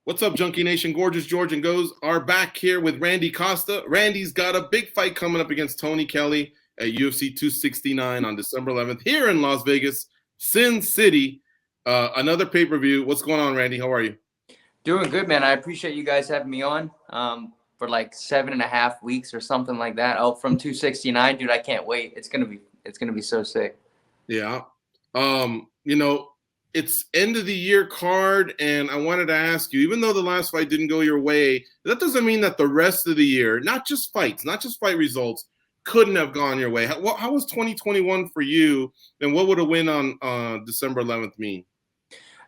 What's up, Junkie Nation? Gorgeous George and Goes are back here with Randy Costa. Randy's got a big fight coming up against Tony Kelley at UFC 269 on December 11th here in Las Vegas, Sin City. Another pay-per-view. What's going on, Randy? How are you? Doing good, man. I appreciate you guys having me on for like 7.5 weeks or something like that. Oh, from 269, dude, I can't wait. It's gonna be so sick. Yeah. It's end of the year card, and I wanted to ask you, even though the last fight didn't go your way, that doesn't mean that the rest of the year, not just fights, not just fight results, couldn't have gone your way. How was 2021 for you, and what would a win on December 11th mean?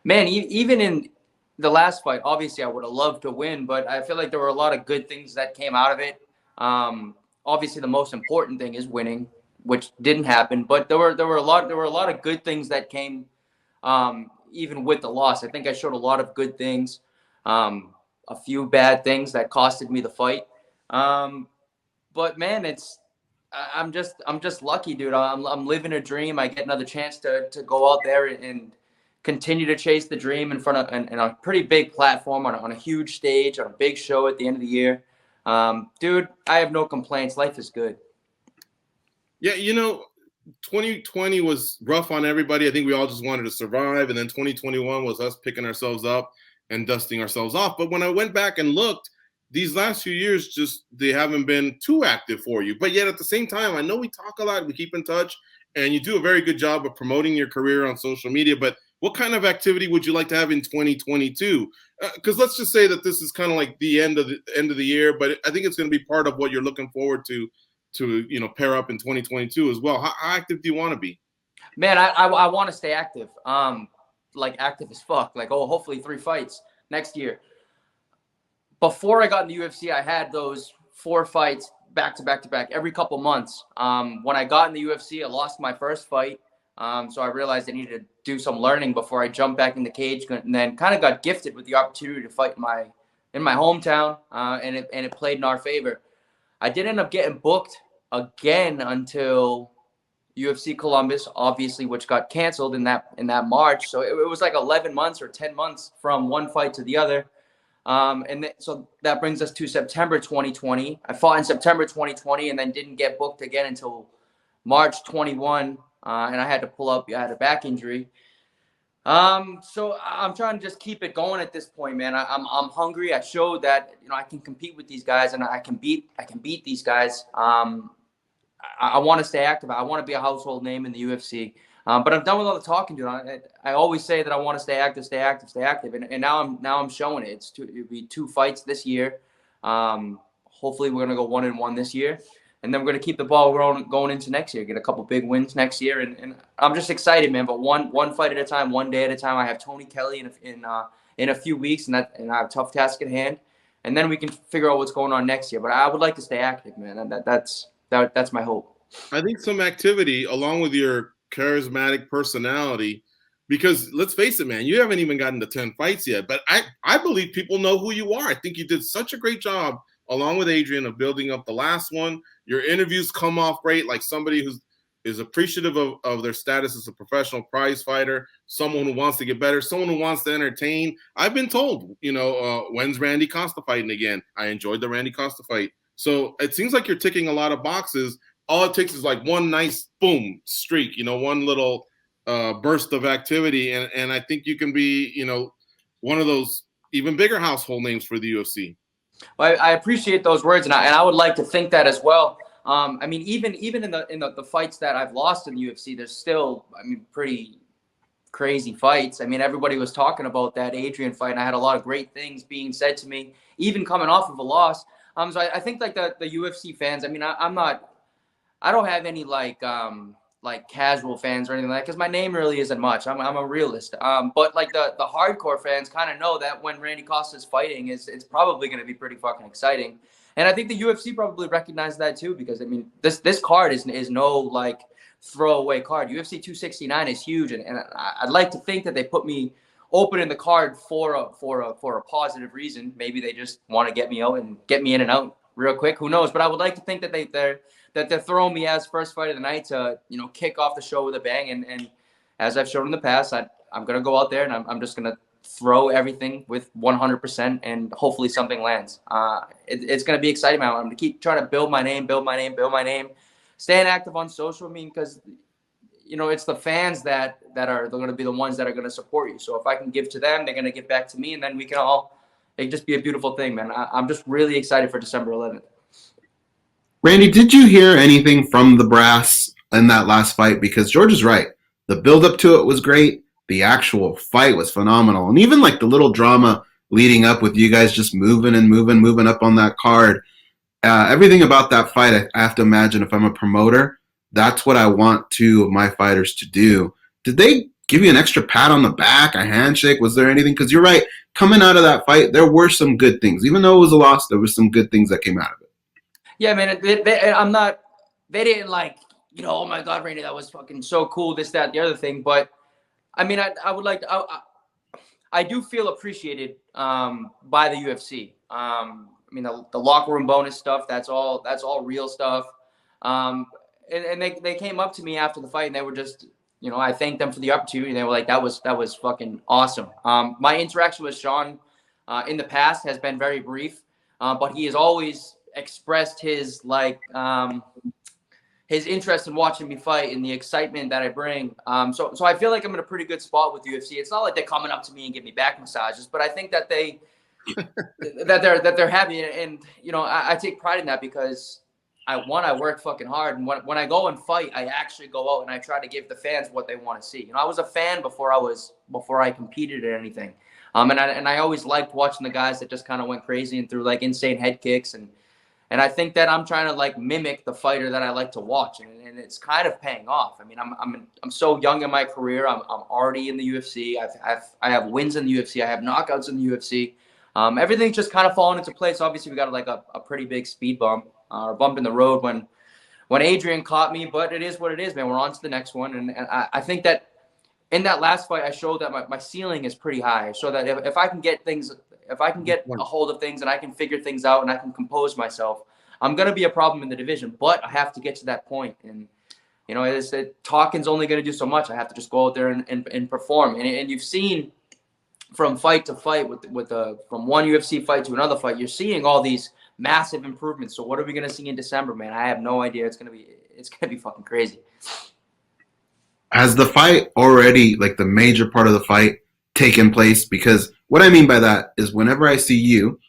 Man, even in the last fight, obviously I would have loved to win, but I feel like there were a lot of good things that came out of it. Obviously, the most important thing is winning, which didn't happen, but there were a lot of good things that came. Even with the loss, I think I showed a lot of good things, a few bad things that costed me the fight. But man, I'm just lucky, dude. I'm living a dream. I get another chance to go out there and continue to chase the dream in front of and a pretty big platform on a huge stage, on a big show at the end of the year. Dude, I have no complaints. Life is good. Yeah, 2020 was rough on everybody. I think we all just wanted to survive. And then 2021 was us picking ourselves up and dusting ourselves off. But when I went back and looked, these last few years, they haven't been too active for you. But yet at the same time, I know we talk a lot, we keep in touch, and you do a very good job of promoting your career on social media. But what kind of activity would you like to have in 2022? Because let's just say that this is kind of like the end of the year, but I think it's going to be part of what you're looking forward to pair up in 2022 as well. How active do you want to be? Man, I want to stay active. Like active as fuck. Like, hopefully 3 fights next year. Before I got in the UFC, I had those 4 fights back to back every couple months. When I got in the UFC, I lost my first fight. So I realized I needed to do some learning before I jumped back in the cage, and then kind of got gifted with the opportunity to fight in my hometown, and it played in our favor. I did end up getting booked again until UFC Columbus, obviously, which got canceled in that March. So it was like 11 months or 10 months from one fight to the other. So that brings us to September 2020. I fought in September 2020 and then didn't get booked again until March 21. And I had to pull up. I had a back injury. So I'm trying to just keep it going at this point, man. I'm hungry. I showed that, I can compete with these guys and I can beat these guys. I want to stay active. I want to be a household name in the UFC. But I'm done with all the talking, dude. I always say that I want to stay active. And now I'm showing it. It'll be 2 fights this year. Hopefully we're going to go 1-1 this year. And then we're going to keep the ball going into next year, get a couple big wins next year. And I'm just excited, man. But one fight at a time, one day at a time. I have Tony Kelley in a few weeks, and I have a tough task at hand. And then we can figure out what's going on next year. But I would like to stay active, man. And that's my hope. I think some activity along with your charismatic personality, because let's face it, man, you haven't even gotten to 10 fights yet. But I believe people know who you are. I think you did such a great job along with Adrian of building up the last one. Your interviews come off great, like somebody who is appreciative of their status as a professional prize fighter, someone who wants to get better, someone who wants to entertain. I've been told, when's Randy Costa fighting again? I enjoyed the Randy Costa fight. So it seems like you're ticking a lot of boxes. All it takes is like one nice boom streak, one little burst of activity. And I think you can be, one of those even bigger household names for the UFC. Well, I appreciate those words, and I would like to think that as well. I mean, even in the fights that I've lost in the UFC, there's still, pretty crazy fights. I mean, everybody was talking about that Adrian fight, and I had a lot of great things being said to me, even coming off of a loss. So I think like the UFC fans. I mean, I don't have any like casual fans or anything like that, because my name really isn't much. I'm a realist. But like the hardcore fans kind of know that when Randy Costa's fighting, it's probably going to be pretty fucking exciting. And I think the UFC probably recognized that too, because this card is no like throwaway card. UFC 269 is huge, and I'd like to think that they put me open in the card for a positive reason. Maybe they just want to get me out and get me in and out real quick. Who knows? But I would like to think that they're throwing me as first fight of the night to kick off the show with a bang. And as I've shown in the past, I'm gonna go out there and I'm just gonna throw everything with 100% and hopefully something lands. It's going to be exciting, man. I'm going to keep trying to build my name, staying active on social. I mean, because, you know, it's the fans that are going to be the ones that are going to support you. So if I can give to them, they're going to give back to me, and then we can all, it can just be a beautiful thing, man. I'm just really excited for December 11th. Randy, did you hear anything from the brass in that last fight? Because George is right. The build up to it was great. The actual fight was phenomenal. And even like the little drama leading up with you guys just moving up on that card. Everything about that fight, I have to imagine if I'm a promoter, that's what I want two of my fighters to do. Did they give you an extra pat on the back, a handshake? Was there anything? Because you're right. Coming out of that fight, there were some good things. Even though it was a loss, there were some good things that came out of it. Yeah, man. They didn't like, you know, oh my God, Randy, that was fucking so cool, this, that, the other thing. But I mean, I would like, I do feel appreciated by the UFC. I mean, the locker room bonus stuff, that's all real stuff. And they came up to me after the fight, and they were just, you know, I thanked them for the opportunity. They were like, that was fucking awesome. My interaction with Sean in the past has been very brief, but he has always expressed his his interest in watching me fight and the excitement that I bring. So I feel like I'm in a pretty good spot with UFC. It's not like they're coming up to me and give me back massages, but I think that they're happy, and you know, I take pride in that because I work fucking hard, and when I go and fight, I actually go out and I try to give the fans what they want to see. You know, I was a fan before I competed at anything, and I always liked watching the guys that just kind of went crazy and threw like insane head kicks, and I think that I'm trying to like mimic the fighter that I like to watch, and it's kind of paying off. I mean, I'm so young in my career. I'm already in the UFC. I have wins in the UFC. I have knockouts in the UFC. Everything's just kind of falling into place. Obviously, we got like a pretty big speed bump or bump in the road when Adrian caught me, but it is what it is, man. We're on to the next one, and I think that in that last fight, I showed that my ceiling is pretty high. So that if I can get things. If I can get a hold of things and I can figure things out and I can compose myself, I'm going to be a problem in the division, but I have to get to that point. And, you know, talking's only going to do so much. I have to just go out there and perform. And you've seen from fight to fight from one UFC fight to another fight, you're seeing all these massive improvements. So what are we going to see in December, man? I have no idea. It's going to be fucking crazy. Has the fight already, like the major part of the fight, taken place? Because what I mean by that is whenever I see you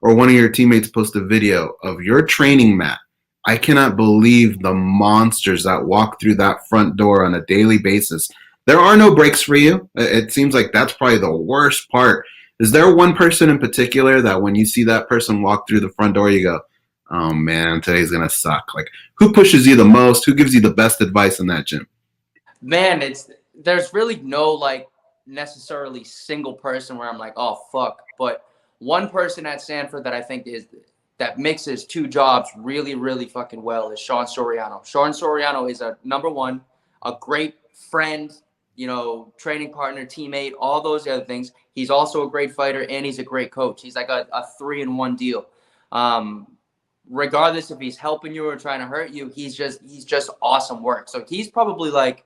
or one of your teammates post a video of your training mat, I cannot believe the monsters that walk through that front door on a daily basis. There are no breaks for you. It seems like that's probably the worst part. Is there one person in particular that when you see that person walk through the front door, you go, oh man, today's going to suck? Like, who pushes you the most? Who gives you the best advice in that gym? Man, there's really no like necessarily single person where I'm like, oh fuck. But one person at Sanford that I think that mixes two jobs really, really fucking well is Sean Soriano. Sean Soriano is a number one, a great friend, you know, training partner, teammate, all those other things. He's also a great fighter and he's a great coach. He's like a 3-in-1 deal. Regardless if he's helping you or trying to hurt you, he's just awesome work. So he's probably like,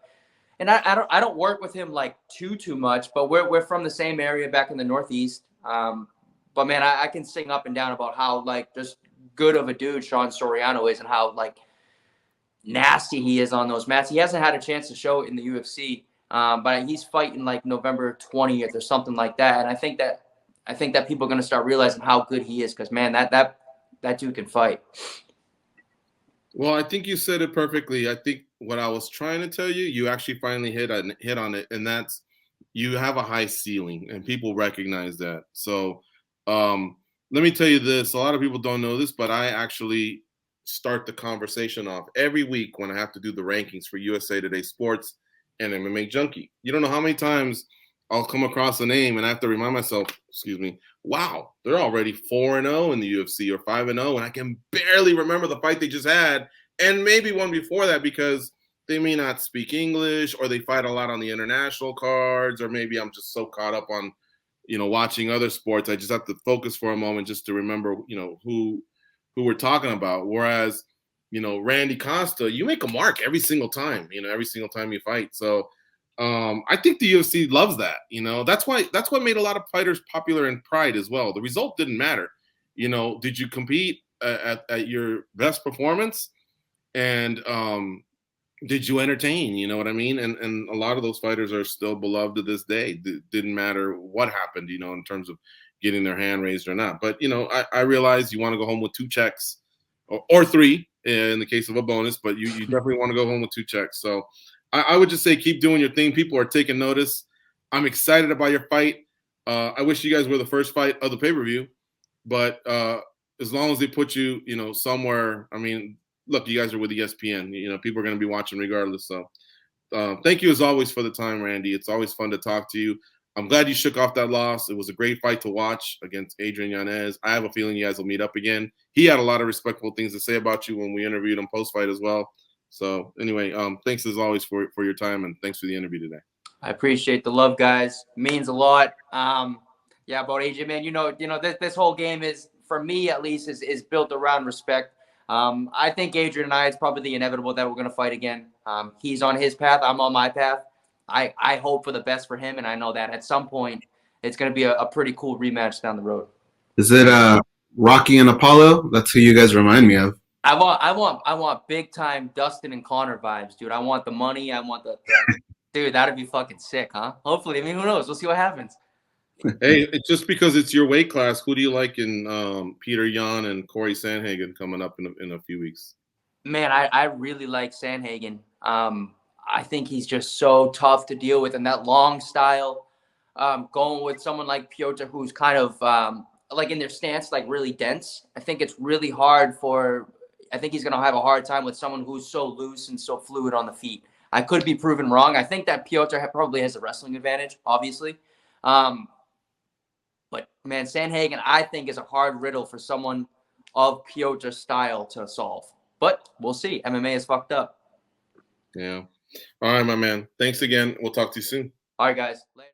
and I don't work with him like too much, but we're from the same area back in the Northeast. But man, I can sing up and down about how like just good of a dude Sean Soriano is and how like nasty he is on those mats. He hasn't had a chance to show it in the UFC, but he's fighting like November 20th or something like that. And I think that people are gonna start realizing how good he is because man, that dude can fight. Well, I think you said it perfectly. I think what I was trying to tell you, you actually finally hit on it, and that's you have a high ceiling, and people recognize that. So let me tell you this. A lot of people don't know this, but I actually start the conversation off every week when I have to do the rankings for USA Today Sports and MMA Junkie. You don't know how many times I'll come across a name, and I have to remind myself, wow, they're already 4-0 in the UFC or 5-0, and I can barely remember the fight they just had, and maybe one before that because they may not speak English or they fight a lot on the international cards, or maybe I'm just so caught up on, you know, watching other sports. I just have to focus for a moment just to remember, you know, who we're talking about. Whereas, you know, Randy Costa, you make a mark every single time, you know, every single time you fight. So I think the UFC loves that. That's what made a lot of fighters popular in Pride as well. The result didn't matter. Did you compete at your best performance, and did you entertain? You know what I mean? And a lot of those fighters are still beloved to this day. Didn't matter what happened, in terms of getting their hand raised or not. But I realize you want to go home with 2 checks or 3 in the case of a bonus, but you definitely want to go home with 2 checks. So I would just say keep doing your thing. People are taking notice. I'm excited about your fight. I wish you guys were the first fight of the pay-per-view, but as long as they put you, somewhere. I mean, look, you guys are with ESPN. People are going to be watching regardless. So thank you as always for the time, Randy. It's always fun to talk to you. I'm glad you shook off that loss. It was a great fight to watch against Adrian Yanez. I have a feeling you guys will meet up again. He had a lot of respectful things to say about you when we interviewed him post-fight as well. So anyway, thanks as always for your time, and thanks for the interview today. I appreciate the love, guys. It means a lot. Yeah, about Adrian, man, this whole game is, for me at least, is built around respect. I think Adrian and I, it's probably the inevitable that we're going to fight again. He's on his path. I'm on my path. I hope for the best for him, and I know that at some point it's going to be a pretty cool rematch down the road. Is it Rocky and Apollo? That's who you guys remind me of. I want big time Dustin and Connor vibes, dude. I want the money. I want the dude. That'd be fucking sick, huh? Hopefully, who knows? We'll see what happens. Hey, it's just because it's your weight class. Who do you like in Peter Yan and Corey Sandhagen coming up in a few weeks? Man, I really like Sandhagen. I think he's just so tough to deal with, and that long style. Going with someone like Piotr, who's kind of like in their stance, like really dense. I think it's really hard I think he's going to have a hard time with someone who's so loose and so fluid on the feet. I could be proven wrong. I think that Piotr probably has a wrestling advantage, obviously. But, man, Sandhagen, I think, is a hard riddle for someone of Piotr's style to solve. But we'll see. MMA is fucked up. Yeah. All right, my man. Thanks again. We'll talk to you soon. All right, guys. Later.